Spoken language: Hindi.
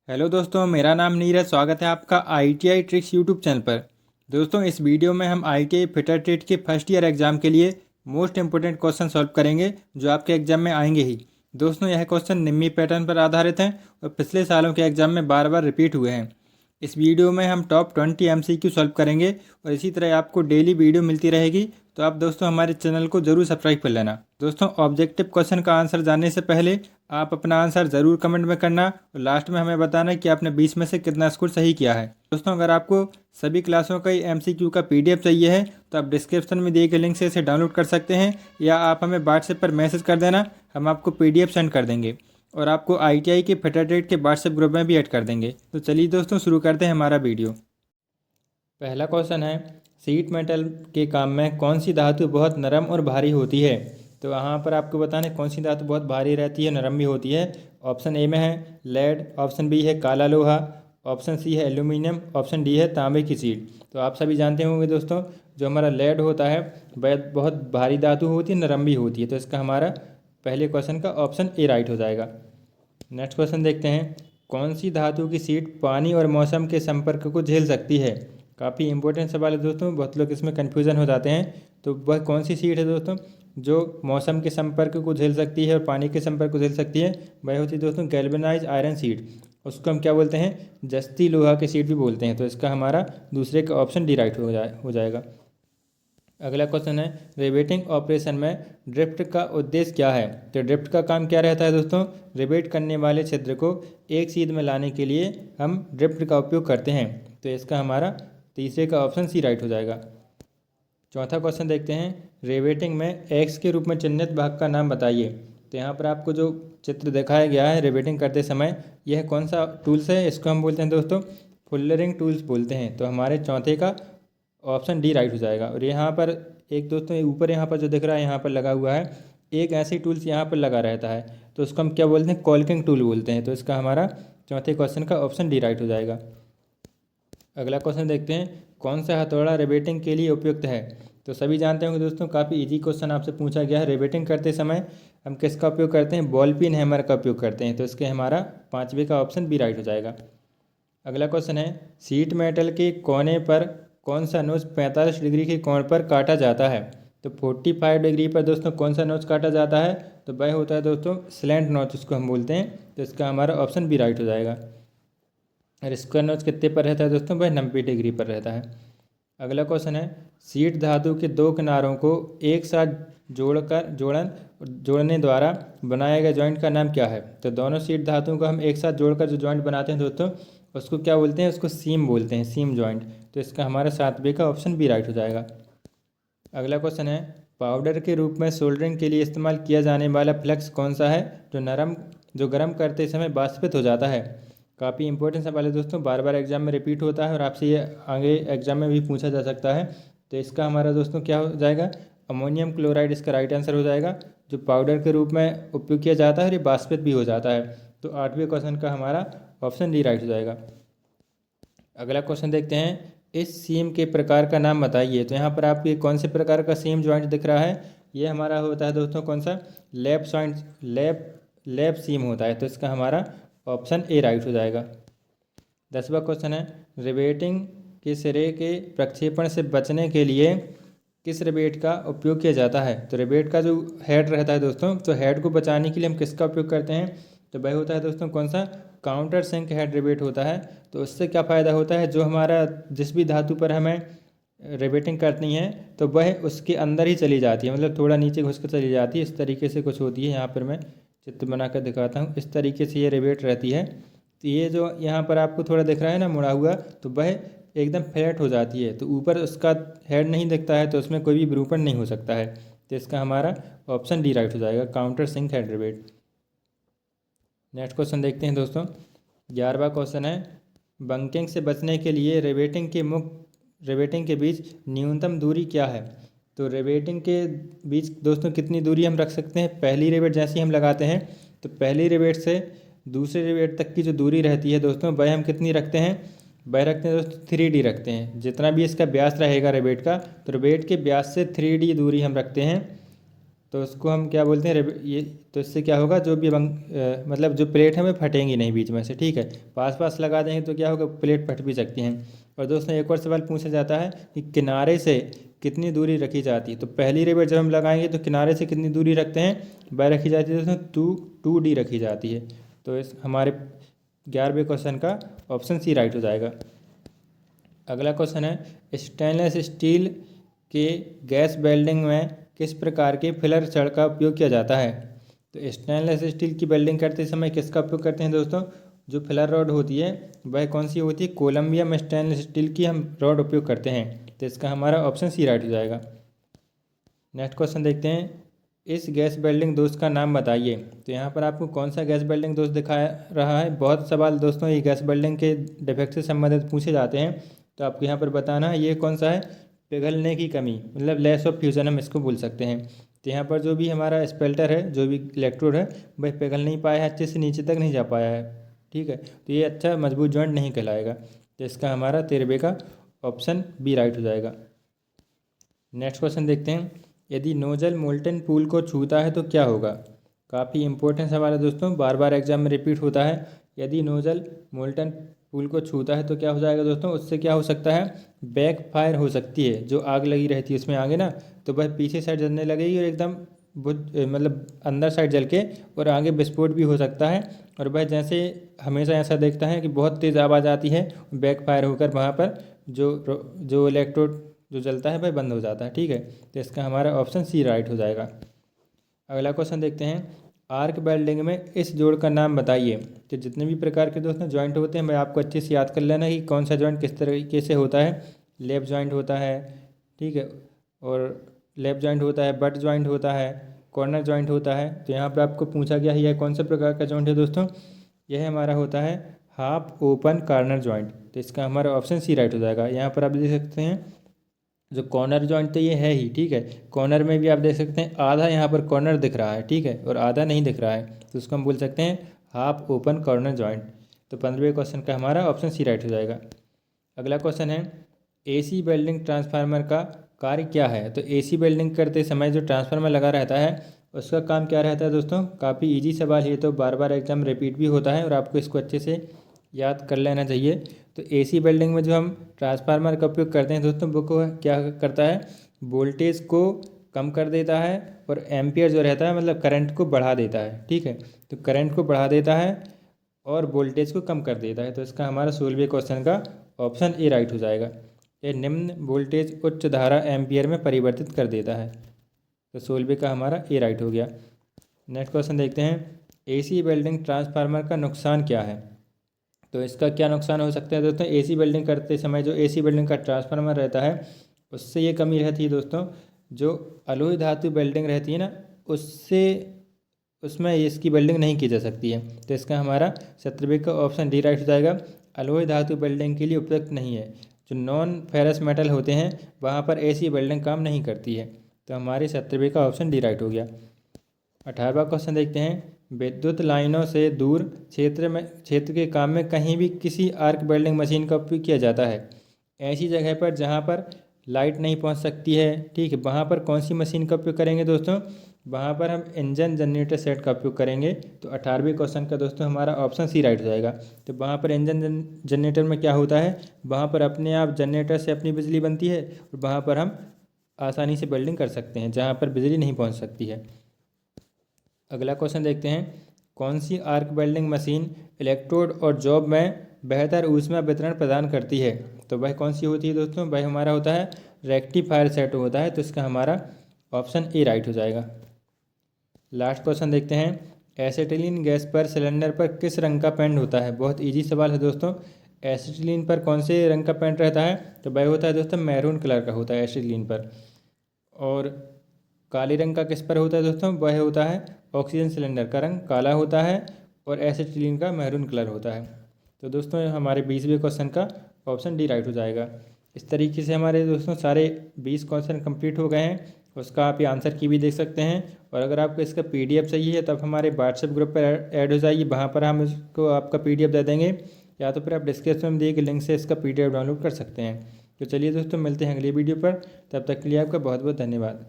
हेलो दोस्तों, मेरा नाम नीरज। स्वागत है आपका ITI ट्रिक्स यूट्यूब चैनल पर। दोस्तों, इस वीडियो में हम ITI फिटर ट्रेड के फर्स्ट ईयर एग्जाम के लिए मोस्ट इंपोर्टेंट क्वेश्चन सॉल्व करेंगे जो आपके एग्जाम में आएंगे ही। दोस्तों, यह क्वेश्चन निम्मी पैटर्न पर आधारित हैं और पिछले सालों के एग्जाम में बार बार रिपीट हुए हैं। इस वीडियो में हम टॉप 20 MCQ सॉल्व करेंगे और इसी तरह आपको डेली वीडियो मिलती रहेगी। तो आप दोस्तों हमारे चैनल को जरूर सब्सक्राइब कर लेना। दोस्तों, ऑब्जेक्टिव क्वेश्चन का आंसर जानने से पहले आप अपना आंसर ज़रूर कमेंट में करना और लास्ट में हमें बताना कि आपने 20 में से कितना स्कोर सही किया है। दोस्तों, अगर आपको सभी क्लासों का MCQ का PDF चाहिए है तो आप डिस्क्रिप्शन में दिए गए लिंक से इसे डाउनलोड कर सकते हैं या आप हमें व्हाट्सएप पर मैसेज कर देना, हम आपको PDF सेंड कर देंगे और आपको ITI के फिटर ट्रेड के व्हाट्सएप ग्रुप में भी ऐड कर देंगे। तो चलिए दोस्तों, शुरू करते हैं हमारा वीडियो। पहला क्वेश्चन है, शीट मेटल के काम में कौन सी धातु बहुत नरम और भारी होती है? तो यहाँ पर आपको बताना है कौन सी धातु बहुत भारी रहती है, नरम भी होती है। ऑप्शन ए में है लेड, ऑप्शन बी है काला लोहा, ऑप्शन सी है एल्यूमिनियम, ऑप्शन डी है तांबे की शीट। तो आप सभी जानते होंगे दोस्तों, जो हमारा लेड होता है वह बहुत भारी धातु होती है, नरम भी होती है। तो इसका हमारा पहले क्वेश्चन का ऑप्शन ए राइट हो जाएगा। नेक्स्ट क्वेश्चन देखते हैं, कौन सी धातु की शीट पानी और मौसम के संपर्क को झेल सकती है? काफ़ी इंपॉर्टेंट सवाल है दोस्तों, बहुत लोग इसमें कन्फ्यूज़न हो जाते हैं। तो वह कौन सी शीट है दोस्तों जो मौसम के संपर्क को झेल सकती है और पानी के संपर्क को झेल सकती है? वह होती है दोस्तों गैल्वेनाइज आयरन शीट। उसको हम क्या बोलते हैं? जस्ती लोहा की शीट भी बोलते हैं। तो इसका हमारा दूसरे का ऑप्शन डी राइट हो जाएगा। अगला क्वेश्चन है, रिवेटिंग ऑपरेशन में ड्रिफ्ट का उद्देश्य क्या है? तो ड्रिफ्ट का काम क्या रहता है दोस्तों? रिवेट करने वाले छिद्र को एक सीध में लाने के लिए हम ड्रिफ्ट का उपयोग करते हैं। तो इसका हमारा तीसरे का ऑप्शन सी राइट हो जाएगा। चौथा क्वेश्चन देखते हैं, रिवेटिंग में एक्स के रूप में चिन्हित भाग का नाम बताइए। तो यहाँ पर आपको जो चित्र दिखाया गया है रिवेटिंग करते समय, यह कौन सा टूल्स है? इसको हम बोलते हैं दोस्तों फुलरिंग टूल्स बोलते हैं। तो हमारे चौथे का ऑप्शन डी राइट हो जाएगा। और यहाँ पर एक दोस्तों ऊपर यहाँ पर जो दिख रहा है यहाँ पर लगा हुआ है, एक ऐसी टूल्स यहाँ पर लगा रहता है, तो उसको हम क्या बोलते हैं? कॉल्किंग टूल बोलते हैं। तो इसका हमारा चौथे क्वेश्चन का ऑप्शन डी राइट हो जाएगा। अगला क्वेश्चन देखते हैं, कौन सा हथौड़ा रिवेटिंग के लिए उपयुक्त है? तो सभी जानते होंगे दोस्तों, काफ़ी इजी क्वेश्चन आपसे पूछा गया है। रिवेटिंग करते समय हम किसका उपयोग करते हैं? बॉल पिन हैमर का उपयोग करते हैं। तो इसके हमारा पाँचवें का ऑप्शन बी राइट हो जाएगा। अगला क्वेश्चन है, शीट मेटल के कोने पर कौन सा नोच 45 डिग्री के कोण पर काटा जाता है? तो 45 डिग्री पर दोस्तों कौन सा नोच काटा जाता है? तो वह होता है दोस्तों स्लैंट नोच, उसको हम बोलते हैं। तो इसका हमारा ऑप्शन बी राइट हो जाएगा। और स्क्वायर नोच कितने पर रहता है दोस्तों? वह 90 डिग्री पर रहता है। अगला क्वेश्चन है, शीट धातु के दो किनारों को एक साथ जोड़ने द्वारा बनाए गए जॉइंट का नाम क्या है? तो दोनों शीट धातुओं को हम एक साथ जोड़कर जो जॉइंट बनाते हैं दोस्तों, उसको क्या बोलते हैं? उसको सीम बोलते हैं, सीम जॉइंट। तो इसका हमारा सातवें का ऑप्शन बी राइट हो जाएगा। अगला क्वेश्चन है, पाउडर के रूप में सोल्डरिंग के लिए इस्तेमाल किया जाने वाला फ्लेक्स कौन सा है जो गर्म करते समय वाष्पित हो जाता है? काफ़ी इंपॉर्टेंट सवाल है दोस्तों, बार बार एग्जाम में रिपीट होता है और आपसे ये आगे एग्जाम में भी पूछा जा सकता है। तो इसका हमारा दोस्तों क्या हो जाएगा? अमोनियम क्लोराइड इसका राइट आंसर हो जाएगा, जो पाउडर के रूप में उपयोग किया जाता है और ये वाष्पित भी हो जाता है। तो आठवें क्वेश्चन का हमारा ऑप्शन डी राइट हो जाएगा। अगला क्वेश्चन देखते हैं, इस सीम के प्रकार का नाम बताइए। तो यहाँ पर आपको ये कौन से प्रकार का सीम जॉइंट दिख रहा है? ये हमारा होता है दोस्तों कौन सा? लैप सीम होता है। तो इसका हमारा ऑप्शन ए राइट हो जाएगा। 10वां क्वेश्चन है, रिवेटिंग के सिरे के प्रक्षेपण से बचने के लिए किस रिवेट का उपयोग किया जाता है? तो रिवेट का जो हेड रहता है दोस्तों, तो हेड को बचाने के लिए हम किसका उपयोग करते हैं? तो वह होता है दोस्तों कौन सा? काउंटर सिंक हेड रिवेट होता है। तो उससे क्या फ़ायदा होता है? जो हमारा जिस भी धातु पर हमें रिवेटिंग करनी है तो वह उसके अंदर ही चली जाती है, मतलब थोड़ा नीचे घुस कर चली जाती है। इस तरीके से कुछ होती है, यहाँ पर मैं चित्र बना कर दिखाता हूँ। इस तरीके से ये रिवेट रहती है। तो ये जो यहाँ पर आपको थोड़ा दिख रहा है ना मुड़ा हुआ, तो वह एकदम फ्लैट हो जाती है। तो ऊपर उसका हेड नहीं दिखता है, तो उसमें कोई भी विरूपण नहीं हो सकता है। तो इसका हमारा ऑप्शन डी राइट हो जाएगा, countersink head rivet. Next question देखते हैं दोस्तों। 11वां क्वेश्चन है, बंकिंग से बचने के लिए रिवेटिंग के बीच न्यूनतम दूरी क्या है? तो रिवेटिंग के बीच दोस्तों कितनी दूरी हम रख सकते हैं? पहली रिवेट जैसे ही हम लगाते हैं तो पहली रिवेट से दूसरे रिवेट तक की जो दूरी रहती है दोस्तों, वह हम कितनी रखते हैं? वह रखते हैं दोस्तों 3D रखते हैं। जितना भी इसका व्यास रहेगा रिवेट का, तो रिवेट के व्यास से 3D दूरी हम रखते हैं। तो उसको हम क्या बोलते हैं ये। तो इससे क्या होगा, जो भी मतलब जो प्लेट है वो फटेंगी नहीं बीच में से, ठीक है। पास पास लगा देंगे तो क्या होगा, प्लेट फट भी सकती हैं। और दोस्तों एक और सवाल पूछा जाता है कि किनारे से कितनी दूरी रखी जाती है। तो पहली रिवेट जब हम लगाएंगे तो किनारे से कितनी दूरी रखते हैं, वह रखी जाती है दोस्तों 2D रखी जाती है। तो इस हमारे 11वें क्वेश्चन का ऑप्शन सी राइट हो जाएगा। अगला क्वेश्चन है स्टेनलेस स्टील के गैस वेल्डिंग में किस प्रकार के फिलर छड़ का उपयोग किया जाता है। तो स्टेनलेस स्टील की वेल्डिंग करते समय किसका उपयोग करते हैं दोस्तों, जो फिलर रॉड होती है वह कौन सी होती है, कोलम्बियम स्टेनलेस स्टील की हम रॉड उपयोग करते हैं। तो इसका हमारा ऑप्शन सी राइट हो जाएगा। नेक्स्ट क्वेश्चन देखते हैं, इस गैस वेल्डिंग दोष का नाम बताइए। तो यहाँ पर आपको कौन सा गैस वेल्डिंग दोष दिखा रहा है। बहुत सवाल दोस्तों ये गैस वेल्डिंग के डिफेक्ट से संबंधित पूछे जाते हैं, तो आपको यहाँ पर बताना है ये कौन सा है, पिघलने की कमी, मतलब लेस ऑफ फ्यूजन हम इसको बोल सकते हैं। तो यहाँ पर जो भी हमारा स्पेल्टर है, जो भी इलेक्ट्रोड है, वह पिघल नहीं पाया है, अच्छे से नीचे तक नहीं जा पाया है, ठीक है। तो ये अच्छा मजबूत जॉइंट नहीं कहलाएगा। तो इसका हमारा 13वें का ऑप्शन बी राइट हो जाएगा। नेक्स्ट क्वेश्चन देखते हैं, यदि नोजल मोल्टन पूल को छूता है तो क्या होगा। काफ़ी इंपॉर्टेंट सवाल है दोस्तों, बार बार एग्जाम में रिपीट होता है। यदि नोजल मोल्टन पूल को छूता है तो क्या हो जाएगा दोस्तों, उससे क्या हो सकता है, बैक फायर हो सकती है। जो आग लगी रहती है उसमें आगे ना, तो वह पीछे साइड जलने लगेगी और एकदम मतलब अंदर साइड जल के और आगे विस्फोट भी हो सकता है। और वह जैसे हमेशा ऐसा देखता है कि बहुत तेज़ आवाज़ आती है, बैक फायर होकर वहाँ पर जो इलेक्ट्रोड जो जलता है वह बंद हो जाता है, ठीक है। तो इसका हमारा ऑप्शन सी राइट हो जाएगा। अगला क्वेश्चन देखते हैं, आर्क वेल्डिंग में इस जोड़ का नाम बताइए। तो जितने भी प्रकार के दोस्तों जॉइंट होते हैं, मैं आपको अच्छे से याद कर लेना कि कौन सा जॉइंट किस तरीके से होता है। लेप जॉइंट होता है, ठीक है, और लेप जॉइंट होता है, बट जॉइंट होता है, कॉर्नर जॉइंट होता है। तो यहाँ पर आपको पूछा गया है यह कौन सा प्रकार का जॉइंट है दोस्तों, यह हमारा होता है हाफ ओपन कॉर्नर जॉइंट। तो इसका हमारा ऑप्शन सी राइट हो जाएगा। यहाँ पर आप देख सकते हैं जो कॉर्नर जॉइंट तो ये है ही, ठीक है। कॉर्नर में भी आप देख सकते हैं आधा यहाँ पर कॉर्नर दिख रहा है, ठीक है, और आधा नहीं दिख रहा है, तो उसको हम बोल सकते हैं हाफ ओपन कॉर्नर जॉइंट। तो 15वें क्वेश्चन का हमारा ऑप्शन सी राइट हो जाएगा। अगला क्वेश्चन है, एसी वेल्डिंग ट्रांसफार्मर का कार्य क्या है। तो एसी वेल्डिंग करते समय जो ट्रांसफार्मर लगा रहता है उसका काम क्या रहता है दोस्तों, काफ़ी ईजी सवाल है, तो बार बार एग्जाम रिपीट भी होता है और आपको इसको अच्छे से याद कर लेना चाहिए। तो एसी वेल्डिंग में जो हम ट्रांसफार्मर का उपयोग करते हैं दोस्तों, वो को क्या करता है, वोल्टेज को कम कर देता है और एम्पियर जो रहता है मतलब करंट को बढ़ा देता है, ठीक है। तो करंट को बढ़ा देता है और वोल्टेज को कम कर देता है। तो इसका हमारा 16वें क्वेश्चन का ऑप्शन ए राइट हो जाएगा। ये निम्न वोल्टेज उच्च धारा एम्पियर में परिवर्तित कर देता है। तो 16वें का हमारा ए राइट हो गया। नेक्स्ट क्वेश्चन देखते हैं, एसी वेल्डिंग ट्रांसफार्मर का नुकसान क्या है। तो इसका क्या नुकसान हो सकता है दोस्तों, एसी वेल्डिंग करते समय जो एसी वेल्डिंग का ट्रांसफार्मर रहता है उससे ये कमी रहती है दोस्तों, जो अलॉय धातु वेल्डिंग रहती है ना, उसमें इसकी वेल्डिंग नहीं की जा सकती है। तो इसका हमारा 17वें का ऑप्शन डी राइट हो जाएगा। अलॉय धातु वेल्डिंग के लिए उपयुक्त नहीं है। जो नॉन फेरस मेटल होते हैं वहाँ पर एसी वेल्डिंग काम नहीं करती है। तो हमारे 17वें का ऑप्शन डी राइट हो गया। 18वां क्वेश्चन देखते हैं, विद्युत लाइनों से दूर क्षेत्र के काम में कहीं भी किसी आर्क वेल्डिंग मशीन का उपयोग किया जाता है। ऐसी जगह पर जहाँ पर लाइट नहीं पहुँच सकती है, ठीक है, वहाँ पर कौन सी मशीन का उपयोग करेंगे दोस्तों, वहाँ पर हम इंजन जनरेटर सेट का उपयोग करेंगे। तो 18वें क्वेश्चन का दोस्तों हमारा ऑप्शन सी राइट हो जाएगा। तो वहाँ पर इंजन जनरेटर में क्या होता है, वहाँ पर अपने आप जनरेटर से अपनी बिजली बनती है और वहाँ पर हम आसानी से वेल्डिंग कर सकते हैं जहाँ पर बिजली नहीं पहुँच सकती है। अगला क्वेश्चन देखते हैं, कौन सी आर्क वेल्डिंग मशीन इलेक्ट्रोड और जॉब में बेहतर ऊष्मा वितरण प्रदान करती है। तो वह कौन सी होती है दोस्तों, वह हमारा होता है रेक्टिफायर सेट होता है। तो इसका हमारा ऑप्शन ए राइट हो जाएगा। लास्ट क्वेश्चन देखते हैं, एसिटिलीन गैस पर सिलेंडर पर किस रंग का पेंट होता है। बहुत ईजी सवाल है दोस्तों। एसिटिलीन पर कौन से रंग का पेंट रहता है, तो वह होता है दोस्तों मैरून कलर का होता है एसिटिलीन पर। और काले रंग का किस पर होता है दोस्तों, वह होता है ऑक्सीजन सिलेंडर का रंग काला होता है और एसिटिलीन का मैरून कलर होता है। तो दोस्तों हमारे 20वें क्वेश्चन का ऑप्शन डी राइट हो जाएगा। इस तरीके से हमारे दोस्तों सारे 20 क्वेश्चन कंप्लीट हो गए हैं। उसका आप ये आंसर की भी देख सकते हैं। और अगर आपको इसका PDF चाहिए तब हमारे व्हाट्सएप ग्रुप पर ऐड हो जाइए, वहाँ पर हम इसको आपका PDF दे देंगे, या तो फिर आप डिस्क्रिप्शन में दिए गए लिंक से इसका PDF डाउनलोड कर सकते हैं। तो चलिए दोस्तों मिलते हैं अगली वीडियो पर, तब तक के लिए आपका बहुत बहुत धन्यवाद।